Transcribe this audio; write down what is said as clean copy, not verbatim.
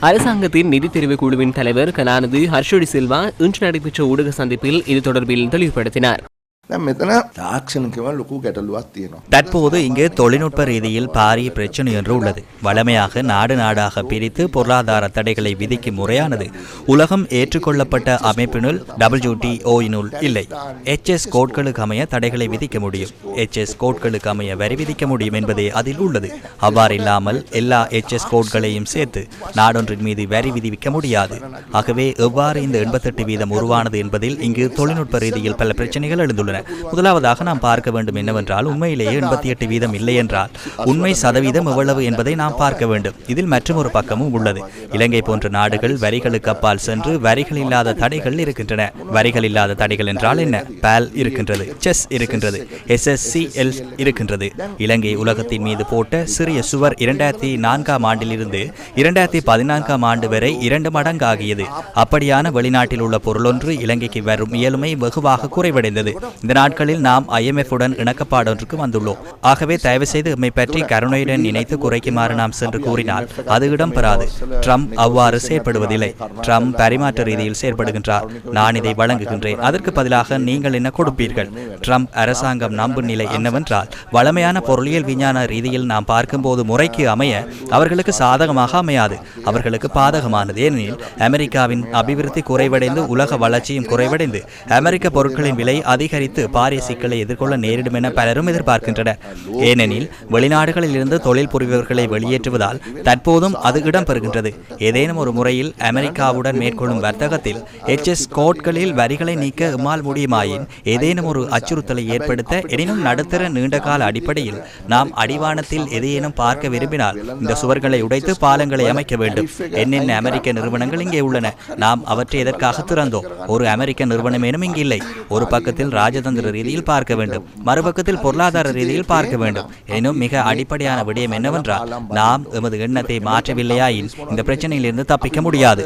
அரசாங்கத்தின் நிதி தெரிவு குழுவின் தலைவர் கலாநிதி ஹர்ஷடி சில்வா இன்று நடைபெற்ற ஊடக சந்திப்பில் இது தொடர்பில் தெளிவுபடுத்தினார். தற்போது இங்கு தொழில்நுட்ப ரீதியில் பாரிய பிரச்சனை ஒன்று உள்ளது. வளமையாக நாடு நாடாக பிரித்து பொருளாதார தடைகளை விதிக்கும் முறையானது உலகம் ஏற்றுக்கொள்ளப்பட்ட அமைப்பினுள் WTO-இனுள் இல்லை. HS கோட்களுக்கு அமைய தடைகளை விதிக்க முடியும். HS கோட்களுக்கு அமைய வரி விதிக்க முடியும் என்பதே அதில் உள்ளது. அவ்வாறில்லாமல் எல்லா HS கோட்களையும் சேர்த்து நாடொன்றின் மீது வரி விதிக்க முடியாது. ஆகவே எவ்வாறு இந்த 88% உருவானது என்பதில் இங்கு தொழில்நுட்ப ரீதியில் பல பிரச்சனைகள் எழுந்துள்ளன. முதலாவதாக நாம் பார்க்க வேண்டும் என்னவென்றால், உண்மையிலேயே 88% இல்லை என்றால் உண்மை சதவீதம் எவ்வளவு என்பதை நாம் பார்க்க வேண்டும். இதில் மற்றொரு பக்கமும் உள்ளது. இலங்கை போன்ற நாடுகள் வரிகளுக்கு அப்பால் சென்று வரிகள் இல்லாத தடைகள் இருக்கின்றன. வரிகள் இல்லாத தடைகள் என்றால் என்ன? PAL இருக்கின்றது, செஸ் இருக்கின்றது, SSCL இருக்கின்றது. இலங்கை உலகத்தின் மீது போட்ட சிறிய சுவர் 2004ஆம் ஆண்டிலிருந்து 2014ஆம் ஆண்டு வரை 2 மடங்கு ஆகியது. அப்படியான வெளிநாட்டில் உள்ள பொருளொன்று இலங்கைக்கு வரும் இயலுமை வெகுவாக குறைவடைந்தது. இந்த நாட்களில் நாம் IMF-உடன் இணக்கப்பாடொன்றுக்கு வந்துள்ளோம். ஆகவே தயவு செய்து எம்மை பற்றி கருணையுடன் நினைத்து குறைக்குமாறு நாம் சென்று கூறினால் அது இடம் பெறாது. ட்ரம்ப் அவ்வாறு செயற்படுவதில்லை. ட்ரம்ப் பரிமாற்ற ரீதியில் செயற்படுகின்றார். நான் இதை வழங்குகின்றேன், அதற்கு பதிலாக நீங்கள் என்ன கொடுப்பீர்கள்? ட்ரம்ப் அரசாங்கம் நம்பும் நிலை என்னவென்றால், வளமையான பொருளியல் விஞ்ஞான ரீதியில் நாம் பார்க்கும்போது முறைக்கு அமைய அவர்களுக்கு சாதகமாக அமையாது, அவர்களுக்கு பாதகமானது. ஏனெனில் அமெரிக்காவின் அபிவிருத்தி குறைவடைந்து உலக வளர்ச்சியும் குறைவடைந்து அமெரிக்க பொருட்களின் விலை அதிகரித்து பாரிய சிக்கலை எதிர்கொள்ள நேரிடும் என பலரும் எதிர்பார்க்கின்றனர். ஏனெனில் வெளிநாடுகளில் இருந்து தொழில் புரிபவர்களை வெளியேற்றுவதால் தற்போதும் அது இடம்பெறுகின்றது. ஏதேனும் ஒரு முறையில் அமெரிக்காவுடன் மேற்கொள்ளும் வர்த்தகத்தில் HS கோட்களில் வரிகளை நீக்க எம்மால் முடியுமாயின் ஏதேனும் ஒரு அச்சுறுத்தலை ஏற்படுத்த, எனினும் நடுத்தர நீண்டகால அடிப்படையில் நாம் அடிவானத்தில் எதையேனும் பார்க்க விரும்பினால் இந்த சுவர்களை உடைத்து பாலங்களை அமைக்க வேண்டும். என்னென்ன அமெரிக்க நிறுவனங்கள் இங்கே உள்ளன, நாம் அவற்றை எதற்காக திறந்தோம்? ஒரு அமெரிக்க நிறுவனமேனும் இங்கு இல்லை. ஒரு பக்கத்தில் ராஜதந்திர ரீதியில் பார்க்க வேண்டும், மறுபக்கத்தில் பொருளாதார ரீதியில் பார்க்க வேண்டும். எனும் மிக அடிப்படையான விடயம் என்னவென்றால், நாம் எமது எண்ணத்தை மாற்றவில்லையாயின் இந்த பிரச்சனையிலிருந்து தப்பிக்க முடியாது.